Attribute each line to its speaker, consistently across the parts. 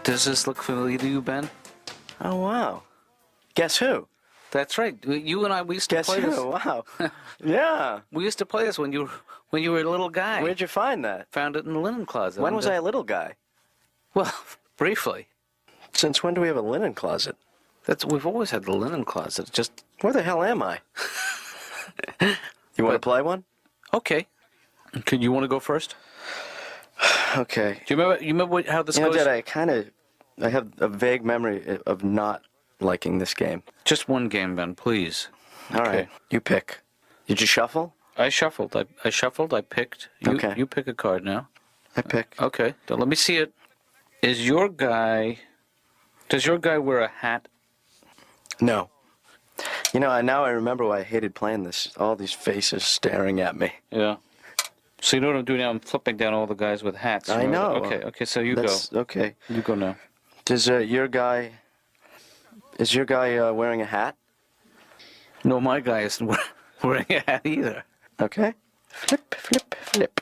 Speaker 1: Does this look familiar to you, Ben?
Speaker 2: Oh, wow. Guess who?
Speaker 1: That's right. You and I, we used to play this.
Speaker 2: Wow. Yeah.
Speaker 1: We used to play this when you were a little guy.
Speaker 2: Where'd you find that?
Speaker 1: Found it in the linen closet.
Speaker 2: When was I a little guy?
Speaker 1: Well, briefly.
Speaker 2: Since when do we have a linen closet?
Speaker 1: We've always had the linen closet. Just
Speaker 2: Where the hell am I? You want to play one?
Speaker 1: okay. Could you want to go first?
Speaker 2: Okay.
Speaker 1: Do you remember how this goes?
Speaker 2: Dad, I have a vague memory of not liking this game.
Speaker 1: Just one game, Ben, please.
Speaker 2: All right. You pick. Did you shuffle?
Speaker 1: I shuffled. I shuffled. I picked.
Speaker 2: Okay.
Speaker 1: You pick a card now.
Speaker 2: I pick.
Speaker 1: Okay. Let me see it. Does your guy wear a hat?
Speaker 2: No. Now I remember why I hated playing this. All these faces staring at me.
Speaker 1: Yeah. So you know what I'm doing now? I'm flipping down all the guys with hats.
Speaker 2: I know.
Speaker 1: Okay, so you go.
Speaker 2: Okay.
Speaker 1: You go now.
Speaker 2: Is your guy wearing a hat?
Speaker 1: No, my guy isn't wearing a hat either.
Speaker 2: Okay. Flip, flip, flip.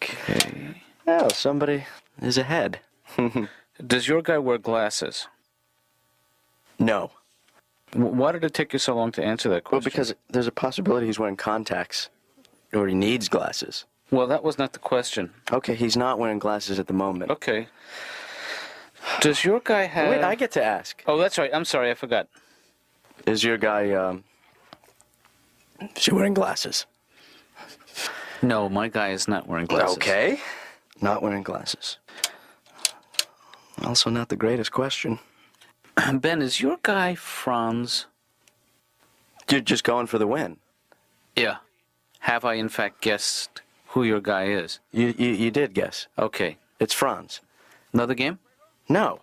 Speaker 1: Okay.
Speaker 2: Oh, somebody is ahead.
Speaker 1: Does your guy wear glasses?
Speaker 2: No.
Speaker 1: Why did it take you so long to answer that question?
Speaker 2: Well, because there's a possibility he's wearing contacts. Or he needs glasses.
Speaker 1: Well, that was not the question.
Speaker 2: Okay, he's not wearing glasses at the moment.
Speaker 1: Okay. Does your guy have...
Speaker 2: Wait, I get to ask.
Speaker 1: Oh, that's right. I'm sorry, I forgot.
Speaker 2: Is your guy, is he wearing glasses?
Speaker 1: No, my guy is not wearing glasses.
Speaker 2: Okay. Not wearing glasses. Also not the greatest question.
Speaker 1: Ben, is your guy Franz?
Speaker 2: You're just going for the win.
Speaker 1: Yeah. Have I, in fact, guessed who your guy is?
Speaker 2: You did guess.
Speaker 1: Okay.
Speaker 2: It's Franz.
Speaker 1: Another game?
Speaker 2: No.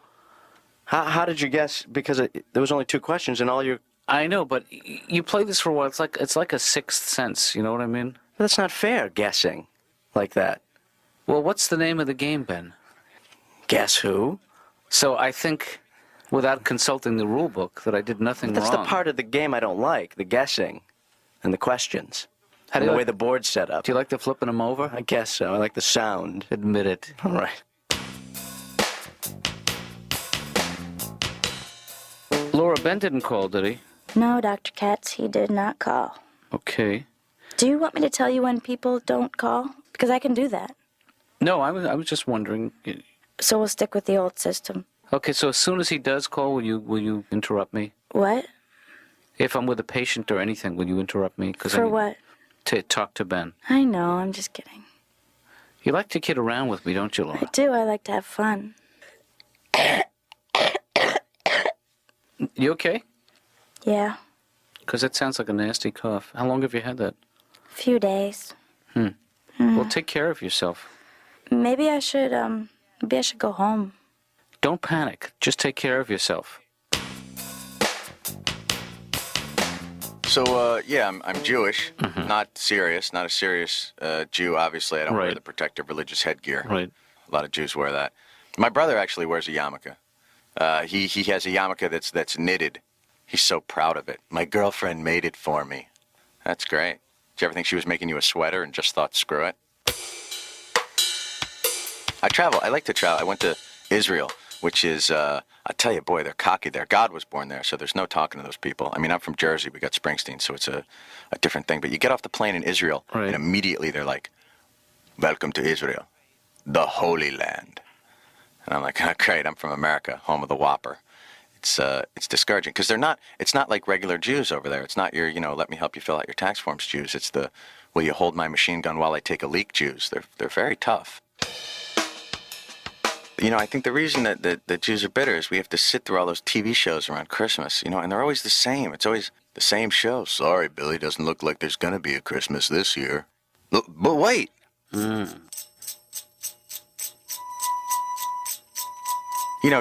Speaker 2: How did you guess? Because there was only 2 questions and all your...
Speaker 1: I know, but you play this for a while. It's like a sixth sense, you know what I mean?
Speaker 2: That's not fair, guessing like that.
Speaker 1: Well, what's the name of the game, Ben?
Speaker 2: Guess who?
Speaker 1: So I think, without consulting the rule book, that I did nothing
Speaker 2: That's
Speaker 1: wrong.
Speaker 2: the part of the game I don't like, the guessing and the questions. And the way the board's set up.
Speaker 1: Do you like the flipping them over?
Speaker 2: I guess so. I like the sound.
Speaker 1: Admit it.
Speaker 2: All right.
Speaker 1: Laura, Ben didn't call, did he?
Speaker 3: No, Dr. Katz, he did not call.
Speaker 1: Okay.
Speaker 3: Do you want me to tell you when people don't call? Because I can do that.
Speaker 1: No, I was just wondering.
Speaker 3: So we'll stick with the old system.
Speaker 1: Okay, so as soon as he does call, will you interrupt me?
Speaker 3: What?
Speaker 1: If I'm with a patient or anything, will you interrupt me?
Speaker 3: For what?
Speaker 1: To talk to Ben.
Speaker 3: I know, I'm just kidding.
Speaker 1: You like to kid around with me, don't you, Laura?
Speaker 3: I do, I like to have fun.
Speaker 1: You okay?
Speaker 3: Yeah,
Speaker 1: Because that sounds like a nasty cough. How long have you had that?
Speaker 3: a few days.
Speaker 1: Well, take care of yourself.
Speaker 3: Maybe I should go home.
Speaker 1: Don't panic. Just take care of yourself.
Speaker 4: So, yeah, I'm Jewish, not serious, not a serious Jew, obviously. I don't wear
Speaker 1: Right.
Speaker 4: the protective religious headgear.
Speaker 1: Right.
Speaker 4: A lot of Jews wear that. My brother actually wears a yarmulke. He has a yarmulke that's knitted. He's so proud of it. My girlfriend made it for me. That's great. Did you ever think she was making you a sweater and just thought, screw it? I like to travel. I went to Israel, which is, I tell you, boy, they're cocky there. God was born there, so there's no talking to those people. I mean, I'm from Jersey. We got Springsteen, so it's a different thing. But you get off the plane in Israel,
Speaker 1: Right.
Speaker 4: and immediately they're like, welcome to Israel, the Holy Land. And I'm like, oh, great, I'm from America, home of the Whopper. It's discouraging, because it's not like regular Jews over there. It's not your, let me help you fill out your tax forms Jews. It's the, will you hold my machine gun while I take a leak Jews. They're very tough. I think the reason that Jews are bitter is we have to sit through all those TV shows around Christmas, and they're always the same. It's always the same show. Sorry, Billy, doesn't look like there's going to be a Christmas this year. Look, but wait.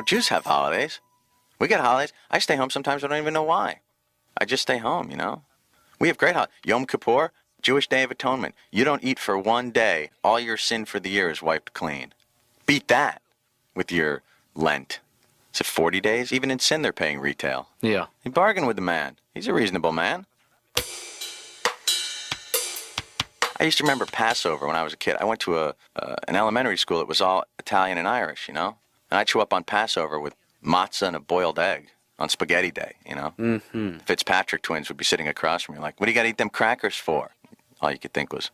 Speaker 4: Jews have holidays. We get holidays. I stay home sometimes. I don't even know why. I just stay home, We have great holidays. Yom Kippur, Jewish Day of Atonement. You don't eat for one day. All your sin for the year is wiped clean. Beat that with your Lent. Is it 40 days? Even in sin, they're paying retail.
Speaker 1: Yeah.
Speaker 4: You bargain with the man. He's a reasonable man. I used to remember Passover when I was a kid. I went to an elementary school that was all Italian and Irish, And I'd show up on Passover with matzah and a boiled egg on spaghetti day, you know?
Speaker 1: Mm-hmm.
Speaker 4: Fitzpatrick twins would be sitting across from me like, what do you got to eat them crackers for? All you could think was,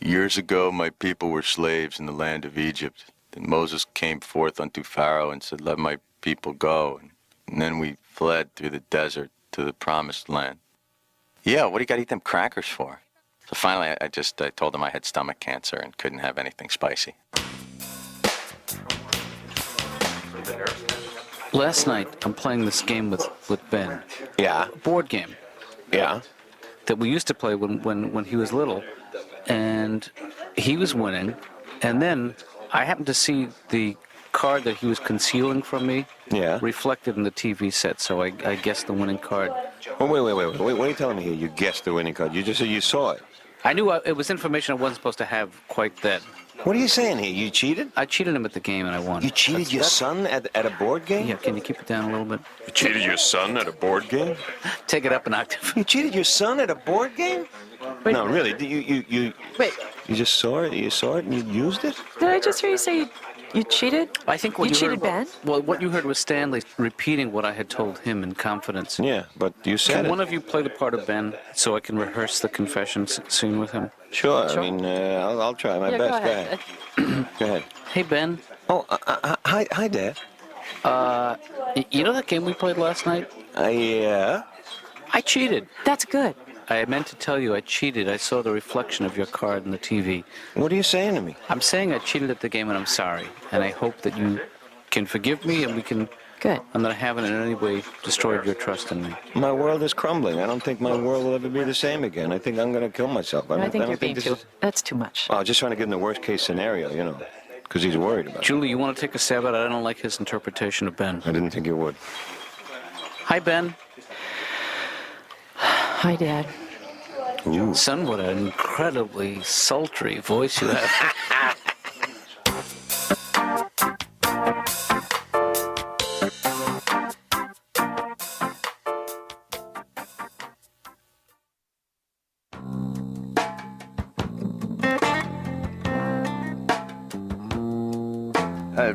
Speaker 4: years ago my people were slaves in the land of Egypt. Then Moses came forth unto Pharaoh and said, let my people go. And then we fled through the desert to the promised land. Yeah, what do you got to eat them crackers for? So finally, I told him I had stomach cancer and couldn't have anything spicy.
Speaker 1: Last night, I'm playing this game with Ben.
Speaker 5: Yeah.
Speaker 1: A board game
Speaker 5: Yeah.
Speaker 1: that we used to play when he was little. And he was winning. And then I happened to see the card that he was concealing from me
Speaker 5: Yeah.
Speaker 1: reflected in the TV set. So I guessed the winning card.
Speaker 5: Oh, wait. What are you telling me here? You guessed the winning card. You just said you saw it.
Speaker 1: I knew it was information I wasn't supposed to have quite then.
Speaker 5: What are you saying here? You cheated?
Speaker 1: I cheated him at the game and I won.
Speaker 5: You cheated your son at a board game?
Speaker 1: Yeah, can you keep it down a little bit?
Speaker 5: You cheated your son at a board game?
Speaker 1: Take it up an octave.
Speaker 5: You cheated your son at a board game?
Speaker 6: Wait.
Speaker 5: No, really. You
Speaker 6: Wait,
Speaker 5: you just saw it. You saw it and you used it?
Speaker 6: did I just hear you say you cheated?
Speaker 1: I think what
Speaker 6: You cheated
Speaker 1: heard,
Speaker 6: Ben?
Speaker 1: Well, what you heard was Stanley repeating what I had told him in confidence.
Speaker 5: Yeah, but you said
Speaker 1: Can
Speaker 5: it.
Speaker 1: one of you play the part of Ben so I can rehearse the confession scene with him?
Speaker 5: Sure.
Speaker 6: Sure.
Speaker 5: I mean, I'll try my
Speaker 6: Yeah,
Speaker 5: best.
Speaker 6: go ahead.
Speaker 5: Go ahead.
Speaker 1: Hey, Ben,
Speaker 5: Oh, hi, Dad.
Speaker 1: you know that game we played last night?
Speaker 5: Yeah.
Speaker 1: I cheated.
Speaker 6: That's good.
Speaker 1: I meant to tell you I cheated. I saw the reflection of your card in the TV.
Speaker 5: What are you saying to me?
Speaker 1: I'm saying I cheated at the game and I'm sorry. And I hope that you can forgive me and we can...
Speaker 6: Good.
Speaker 1: And that I haven't in any way destroyed your trust in me.
Speaker 5: My world is crumbling. I don't think my world will ever be the same again. I think I'm going to kill myself.
Speaker 6: I think you're being
Speaker 5: this
Speaker 6: too.
Speaker 5: is-
Speaker 6: That's too much.
Speaker 5: Well, just trying to give him the worst case scenario, you know, because he's worried about it.
Speaker 1: Julie, you want to take a stab at it? I don't like his interpretation of Ben.
Speaker 5: I didn't think you would.
Speaker 1: Hi, Ben.
Speaker 6: Hi, Dad.
Speaker 5: Ooh.
Speaker 1: Son, what an incredibly sultry voice you have.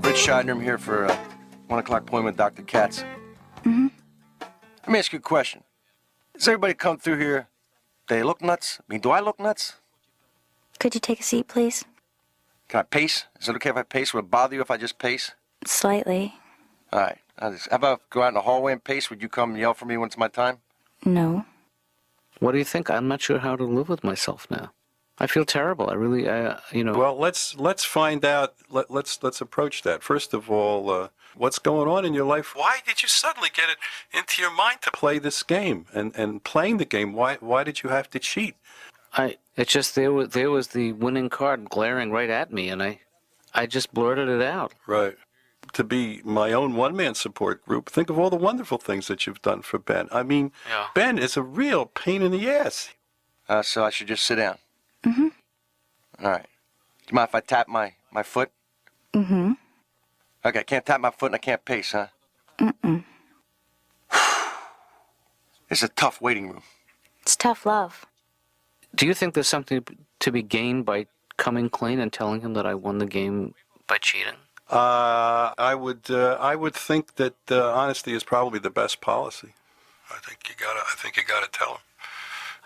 Speaker 7: Ritch, Shydner, I'm here for a 1 o'clock appointment with Dr. Katz. Mm-hmm. Let me ask you a question. Does everybody come through here, they look nuts? I mean, do I look nuts?
Speaker 3: Could you take a seat, please?
Speaker 7: Can I pace? Is it okay if I pace? Would it bother you if I just pace?
Speaker 3: Slightly.
Speaker 7: All right. How about go out in the hallway and pace? Would you come and yell for me when it's my time?
Speaker 3: No.
Speaker 1: What do you think? I'm not sure how to live with myself now. I feel terrible. I really, you know.
Speaker 8: Well, let's find out. Let's approach that. First of all, what's going on in your life? Why did you suddenly get it into your mind to play this game? And playing the game, why did you have to cheat?
Speaker 1: It's just there was the winning card glaring right at me, and I just blurted it out.
Speaker 8: Right. To be my own one-man support group, think of all the wonderful things that you've done for Ben. I mean,
Speaker 1: Yeah.
Speaker 8: Ben is a real pain in the ass.
Speaker 7: So I should just sit down?
Speaker 3: Mm-hmm.
Speaker 7: All right. Do you mind if I tap my foot?
Speaker 3: Mm-hmm.
Speaker 7: Okay, I can't tap my foot and I can't pace, huh?
Speaker 3: Mm-mm.
Speaker 7: This is a tough waiting room.
Speaker 3: It's tough love.
Speaker 1: Do you think there's something to be gained by coming clean and telling him that I won the game by cheating?
Speaker 8: I would think that honesty is probably the best policy. I think you gotta tell him.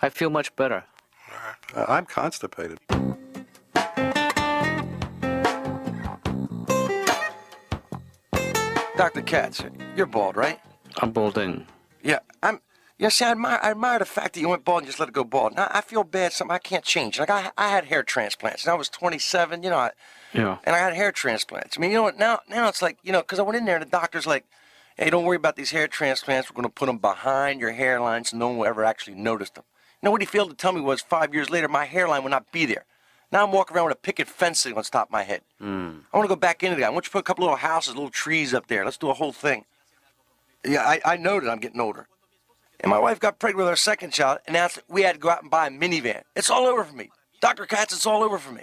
Speaker 1: I feel much better.
Speaker 8: All right. I'm constipated.
Speaker 7: Dr. Katz, you're bald, right?
Speaker 1: I'm balding.
Speaker 7: Yeah, see, I admire the fact that you went bald and just let it go bald. Now, I feel bad, something I can't change. Like, I had hair transplants, and I was 27, you know,
Speaker 1: Yeah.
Speaker 7: and I had hair transplants. I mean, you know what, now it's like, you know, because I went in there and the doctor's like, hey, don't worry about these hair transplants. We're going to put them behind your hairline so no one will ever actually notice them. You know, what he failed to tell me was 5 years later, my hairline would not be there. Now I'm walking around with a picket fence sitting on top of my head. I want to go back into that. I want you to put a couple little houses, little trees up there. Let's do a whole thing. Yeah, I know that I'm getting older. And my wife got pregnant with our second child, and announced we had to go out and buy a minivan. It's all over for me. Dr. Katz, it's all over for me.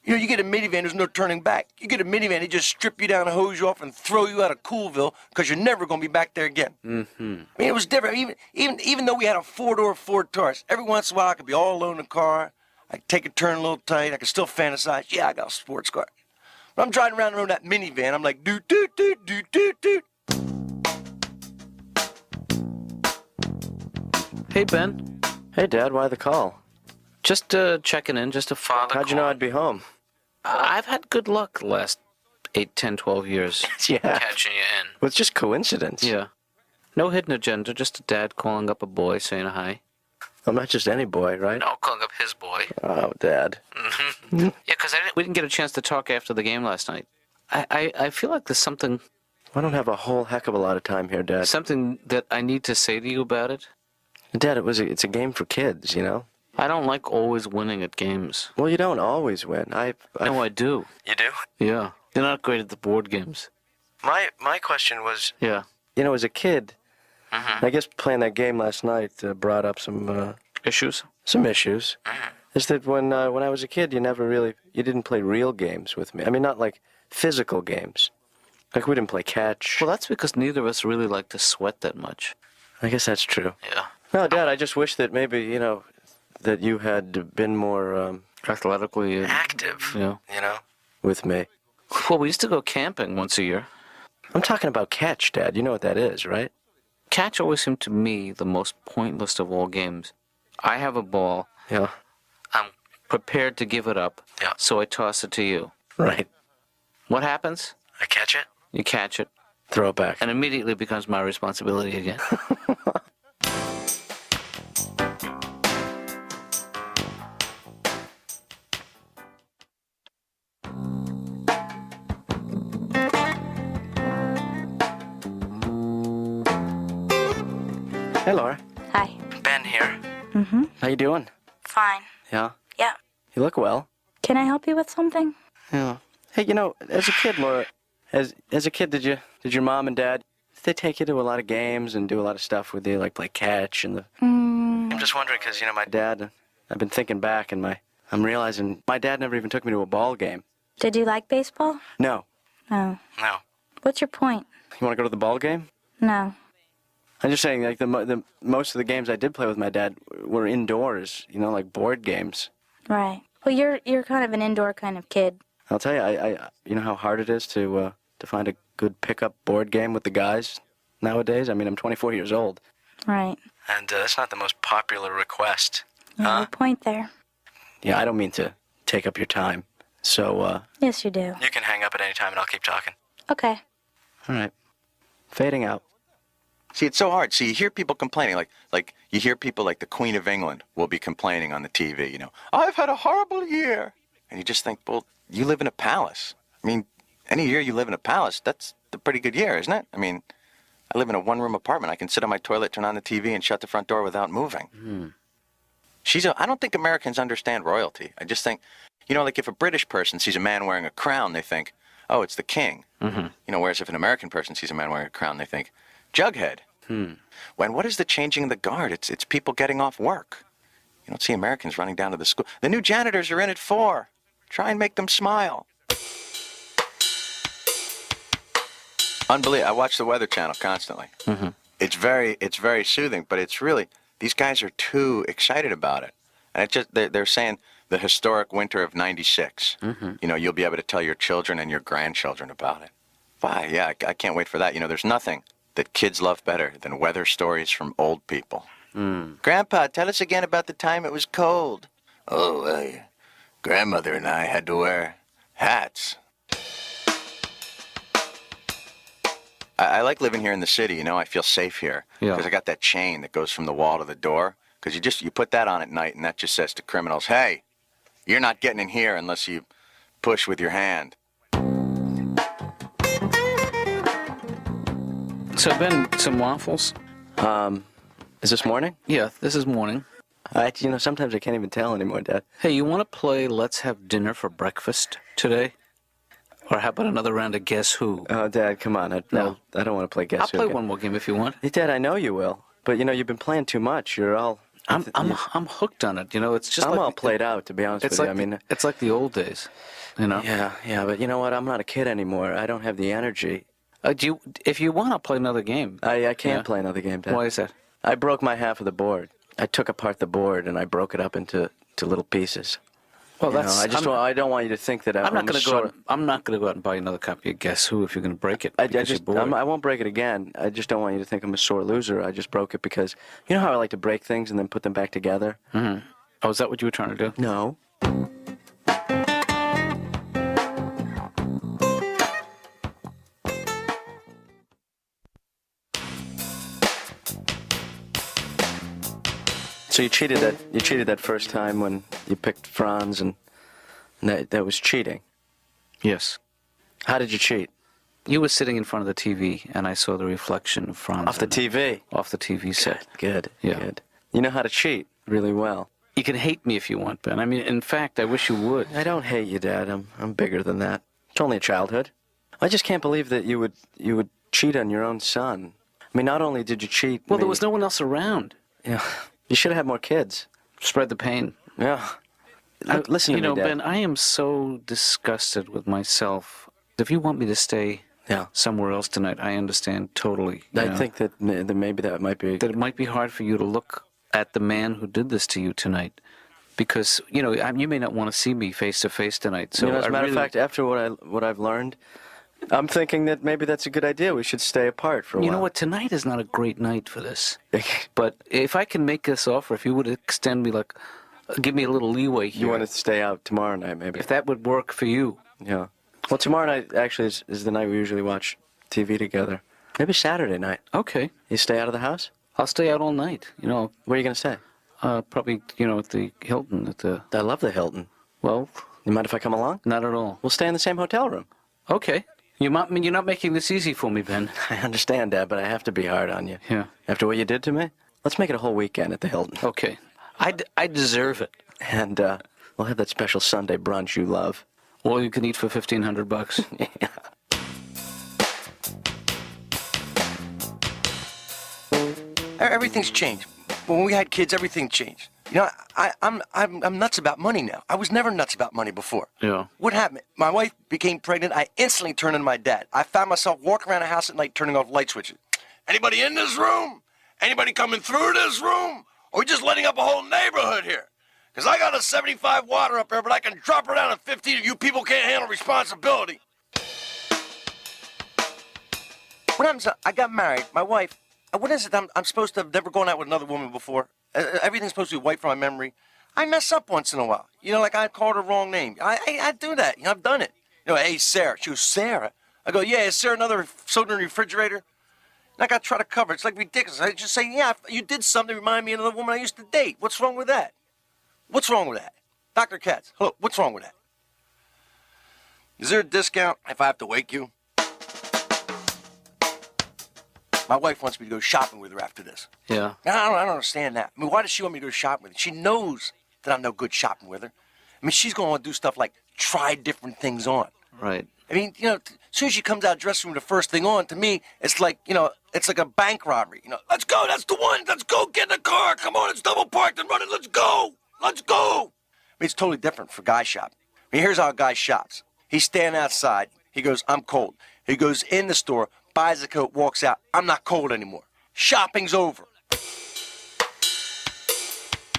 Speaker 7: You know, you get a minivan, there's no turning back. You get a minivan, they just strip you down and hose you off and throw you out of Coolville because you're never going to be back there again. Mm-hmm. I mean, it was different. Even though we had a four-door Ford Taurus, every once in a while I could be all alone in the car. I could take a turn a little tight. I could still fantasize. Yeah, I got a sports car. When I'm driving around in that minivan, I'm like, doot, doot, doot, doot, doot, doot.
Speaker 1: Hey, Ben.
Speaker 2: Hey, Dad, why the call?
Speaker 1: Just checking in, just a father
Speaker 2: How'd you know
Speaker 1: call.
Speaker 2: I'd be home?
Speaker 1: I've had good luck the last 8, 10, 12 years
Speaker 2: Yeah.
Speaker 1: catching you in.
Speaker 2: Well, it's just coincidence.
Speaker 1: Yeah. No hidden agenda, just a dad calling up a boy saying hi.
Speaker 2: I'm not just any boy, right?
Speaker 1: No, calling up his boy.
Speaker 2: Oh, Dad.
Speaker 1: Yeah, because we didn't get a chance to talk after the game last night. I feel like there's something
Speaker 2: I don't have a whole heck of a lot of time here, Dad.
Speaker 1: that I need to say to you about it.
Speaker 2: Dad, it's a game for kids, you know?
Speaker 1: I don't like always winning at games.
Speaker 2: Well, you don't always win.
Speaker 1: No, I do.
Speaker 2: You do?
Speaker 1: Yeah. You're not great at the board games.
Speaker 2: My question was,
Speaker 1: Yeah.
Speaker 2: you know, as a kid, I guess playing that game last night brought up some
Speaker 1: Issues?
Speaker 2: issues. Is that when I was a kid, you didn't play real games with me. I mean, not like physical games. Like we didn't play catch.
Speaker 1: Well, that's because neither of us really like to sweat that much.
Speaker 2: I guess that's true.
Speaker 1: Yeah.
Speaker 2: No, Dad, I just wish that maybe, you know, that you had been more
Speaker 1: Athletically.
Speaker 2: active,
Speaker 1: Yeah.
Speaker 2: you know, with me.
Speaker 1: Well, we used to go camping once a year.
Speaker 2: I'm talking about catch, Dad. You know what that is, right?
Speaker 1: Catch always seemed to me the most pointless of all games. I have a ball.
Speaker 2: Yeah.
Speaker 1: I'm prepared to give it up.
Speaker 2: Yeah.
Speaker 1: So I toss it to you.
Speaker 2: Right.
Speaker 1: What happens?
Speaker 2: I catch it.
Speaker 1: You catch it,
Speaker 2: Throw it back.
Speaker 1: and immediately it becomes my responsibility again.
Speaker 2: Hey, Laura.
Speaker 3: Hi.
Speaker 2: Ben here.
Speaker 3: Mm-hmm.
Speaker 2: How you doing?
Speaker 3: Fine.
Speaker 2: Yeah.
Speaker 3: Yeah.
Speaker 2: You look well.
Speaker 3: Can I help you with something?
Speaker 2: Yeah. Hey, you know, as a kid, Laura, as a kid, did your mom and dad, did they take you to a lot of games and do a lot of stuff with you, like play catch and the? I'm just wondering because you know my dad. I've been thinking back and I'm realizing my dad never even took me to a ball game.
Speaker 3: Did you like baseball?
Speaker 2: No.
Speaker 3: No.
Speaker 2: No.
Speaker 3: What's your point?
Speaker 2: You want to go to the ball game?
Speaker 3: No.
Speaker 2: I'm just saying, like the most of the games I did play with my dad were indoors. You know, like board games.
Speaker 3: Right. Well, you're kind of an indoor kind of kid.
Speaker 2: I'll tell you, I you know how hard it is to find a good pickup board game with the guys nowadays. I mean, I'm 24 years old.
Speaker 3: Right.
Speaker 2: And that's not the most popular request.
Speaker 3: You have a point there.
Speaker 2: Yeah, I don't mean to take up your time. So,
Speaker 3: Yes, you do.
Speaker 2: you can hang up at any time and I'll keep talking.
Speaker 3: Okay.
Speaker 2: All right. Fading out.
Speaker 4: See, it's so hard. See, you hear people complaining, like you hear people like the Queen of England will be complaining on the TV, you know, I've had a horrible year. And you just think, well, you live in a palace. I mean, any year you live in a palace, that's a pretty good year, isn't it? I mean, I live in a one-room apartment. I can sit on my toilet, turn on the TV, and shut the front door without moving. I don't think Americans understand royalty. I just think, you know, like if a British person sees a man wearing a crown, they think, oh, it's the king. You know, whereas if an American person sees a man wearing a crown, they think, Jughead. When what is the changing of the guard? It's people getting off work. You don't see Americans running down to the school. The new janitors are in at 4. Try and make them smile. Unbelievable. I watch the Weather Channel constantly. It's very soothing, but it's really, these guys are too excited about it. And they're saying the historic winter of '96. You know, you'll be able to tell your children and your grandchildren about it. Why? Yeah, I can't wait for that. You know, there's nothing that kids love better than weather stories from old people. Grandpa, tell us again about the time it was cold. Oh, well, grandmother and I had to wear hats. I like living here in the city, you know. I feel safe here.
Speaker 1: Yeah.
Speaker 4: Because I got that chain that goes from the wall to the door. Because you put that on at night, and that just says to criminals, hey, you're not getting in here unless you push with your hand.
Speaker 1: So, Ben, some waffles?
Speaker 2: Is this morning?
Speaker 1: Yeah, this is morning.
Speaker 2: You know, sometimes I can't even tell anymore, Dad.
Speaker 1: Hey, you want to play Let's Have Dinner for Breakfast today? Or how about another round of Guess Who?
Speaker 2: Oh, Dad, come on.
Speaker 1: No.
Speaker 2: I don't want to play Guess
Speaker 1: I'll
Speaker 2: Who
Speaker 1: play
Speaker 2: again.
Speaker 1: one more game if you want.
Speaker 2: Hey, Dad, I know you will. But, you know, you've been playing too much. You're all...
Speaker 1: I'm hooked on it. You know, it's just
Speaker 2: I'm
Speaker 1: like
Speaker 2: all played out, to be honest
Speaker 1: It's
Speaker 2: with
Speaker 1: like
Speaker 2: you. I mean...
Speaker 1: it's like the old days. You know.
Speaker 2: Yeah, but you know what? I'm not a kid anymore. I don't have the energy.
Speaker 1: If you want, I'll play another game.
Speaker 2: I can't
Speaker 1: Yeah.
Speaker 2: play another game, Dad.
Speaker 1: Why is that?
Speaker 2: I broke my half of the board. I took apart the board and I broke it up into little pieces.
Speaker 1: Well,
Speaker 2: You know,
Speaker 1: that's.
Speaker 2: I don't want you to think that
Speaker 1: I'm not going to go.
Speaker 2: sort
Speaker 1: Out, I'm not going to go out and buy another copy of Guess Who if you're going to break it. Because you're bored.
Speaker 2: I won't break it again. I just don't want you to think I'm a sore loser. I just broke it because you know how I like to break things and then put them back together.
Speaker 1: Mm-hmm. Oh, is that what you were trying to do?
Speaker 2: No. So you cheated that first time when you picked Franz, and that was cheating.
Speaker 1: Yes.
Speaker 2: How did you cheat?
Speaker 1: You were sitting in front of the TV, and I saw the reflection of Franz.
Speaker 2: Off the TV.
Speaker 1: Off the TV set.
Speaker 2: Good.
Speaker 1: Yeah.
Speaker 2: Good. You know how to cheat really well.
Speaker 1: You can hate me if you want, Ben. I mean, in fact, I wish you would.
Speaker 2: I don't hate you, Dad. I'm bigger than that. It's only a childhood. I just can't believe that you would cheat on your own son. I mean, not only did you cheat.
Speaker 1: Well, there was no one else around.
Speaker 2: Yeah. You should have had more kids.
Speaker 1: Spread the pain.
Speaker 2: Yeah. Listen to me, Dad.
Speaker 1: Ben, I am so disgusted with myself. If you want me to stay somewhere else tonight, I understand totally.
Speaker 2: I think that maybe that might be...
Speaker 1: That it might be hard for you to look at the man who did this to you tonight. Because, you may not want to see me face to face tonight. So
Speaker 2: as a matter of fact, after what I've learned, I'm thinking that maybe that's a good idea. We should stay apart for a while.
Speaker 1: You know what? Tonight is not a great night for this. But if I can make this offer, if you would extend me, give me a little leeway here.
Speaker 2: You want to stay out tomorrow night, maybe?
Speaker 1: If that would work for you.
Speaker 2: Yeah. Well, tomorrow night actually is the night we usually watch TV together. Maybe Saturday night.
Speaker 1: Okay.
Speaker 2: You stay out of the house?
Speaker 1: I'll stay out all night.
Speaker 2: Where are you going to stay?
Speaker 1: Probably, at the Hilton.
Speaker 2: I love the Hilton.
Speaker 1: Well...
Speaker 2: You mind if I come along?
Speaker 1: Not at all.
Speaker 2: We'll stay in the same hotel room.
Speaker 1: Okay. You're not making this easy for me, Ben.
Speaker 2: I understand, Dad, but I have to be hard on you.
Speaker 1: Yeah.
Speaker 2: After what you did to me, let's make it a whole weekend at the Hilton.
Speaker 1: Okay. I deserve it.
Speaker 2: And we'll have that special Sunday brunch you love.
Speaker 1: All you can eat for $1,500.
Speaker 2: Yeah.
Speaker 7: Everything's changed. When we had kids, everything changed. I'm nuts about money now. I was never nuts about money before.
Speaker 1: Yeah.
Speaker 7: What happened? My wife became pregnant. I instantly turned into my dad. I found myself walking around the house at night turning off light switches. Anybody in this room? Anybody coming through this room? Or we just letting up a whole neighborhood here? Because I got a 75 water up there, but I can drop her down to 15 if you people can't handle responsibility. What happens? I got married. My wife, what is it? I'm supposed to have never gone out with another woman before. Everything's supposed to be wiped from my memory. I mess up once in a while. Like I called her wrong name. I do that. I've done it. Hey, Sarah. She was Sarah. I go, yeah, is Sarah another soda in the refrigerator? And I got to try to cover it. It's like ridiculous. I just say, yeah, you did something to remind me of another woman I used to date. What's wrong with that? What's wrong with that? Dr. Katz, hello, what's wrong with that? Is there a discount if I have to wake you? My wife wants me to go shopping with her after this.
Speaker 1: Yeah.
Speaker 7: I don't understand that. I mean, why does she want me to go shopping with her? She knows that I'm no good shopping with her. I mean, she's going to want to do stuff like try different things on.
Speaker 1: Right.
Speaker 7: I mean, as soon as she comes out of the dressing room, the first thing on, to me, it's like, it's like a bank robbery. Let's go, that's the one, let's go, get in the car, come on, it's double parked and running, let's go. Let's go! I mean, it's totally different for guy shopping. I mean, here's how a guy shops. He's standing outside. He goes, I'm cold. He goes in the store, buys a coat, walks out. I'm not cold anymore. Shopping's over.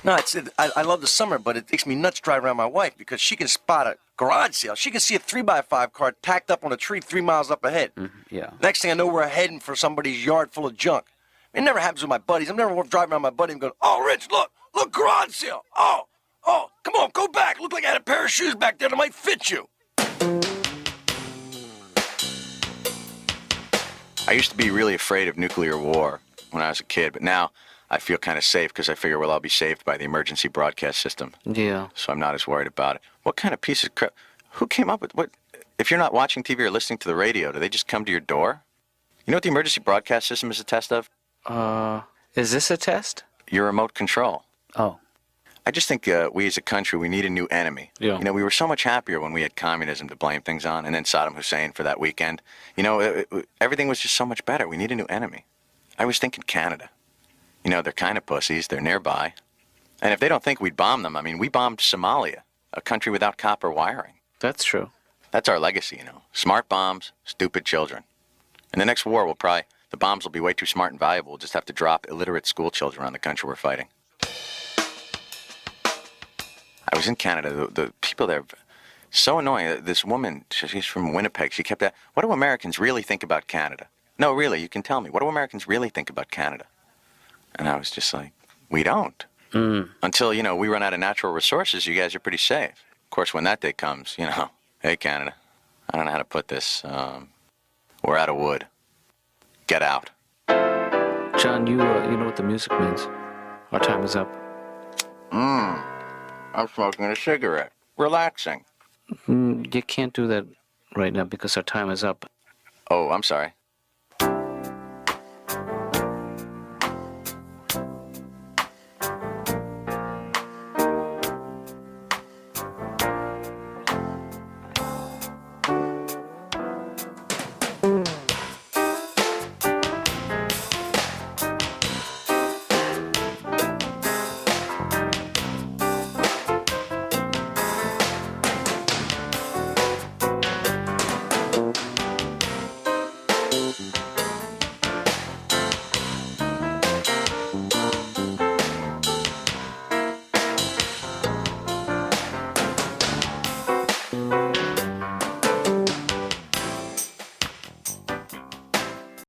Speaker 7: No, I love the summer, but it makes me nuts driving around my wife because she can spot a garage sale. She can see a 3x5 car tacked up on a tree 3 miles up ahead.
Speaker 1: Yeah.
Speaker 7: Next thing I know, we're heading for somebody's yard full of junk. It never happens with my buddies. I'm never driving around my buddy and going, oh, Ritch, look, garage sale. Oh, come on, go back. Look like I had a pair of shoes back there that might fit you.
Speaker 4: I used to be really afraid of nuclear war when I was a kid, but now I feel kind of safe because I figure, I'll be saved by the emergency broadcast system.
Speaker 1: Yeah.
Speaker 4: So I'm not as worried about it. What kind of piece of crap? Who came up with what? If you're not watching TV or listening to the radio, do they just come to your door? You know what the emergency broadcast system is a test of?
Speaker 1: Is this a test?
Speaker 4: Your remote control.
Speaker 1: Oh.
Speaker 4: I just think we as a country, we need a new enemy.
Speaker 1: Yeah.
Speaker 4: We were so much happier when we had communism to blame things on, and then Saddam Hussein for that weekend. Everything was just so much better. We need a new enemy. I was thinking Canada. They're kind of pussies. They're nearby. And if they don't think we'd bomb them, we bombed Somalia, a country without copper wiring.
Speaker 1: That's true.
Speaker 4: That's our legacy, Smart bombs, stupid children. In the next war, the bombs will be way too smart and valuable. We'll just have to drop illiterate school children around the country we're fighting. I was in Canada. The people there, so annoying. This woman, she's from Winnipeg. She kept asking, what do Americans really think about Canada? No, really, you can tell me. What do Americans really think about Canada? And I was just like, we don't. Until, we run out of natural resources, you guys are pretty safe. Of course, when that day comes, hey, Canada, I don't know how to put this. We're out of wood. Get out.
Speaker 1: John, you know what the music means. Our time is up.
Speaker 4: I'm smoking a cigarette. Relaxing.
Speaker 1: You can't do that right now because our time is up.
Speaker 4: Oh, I'm sorry.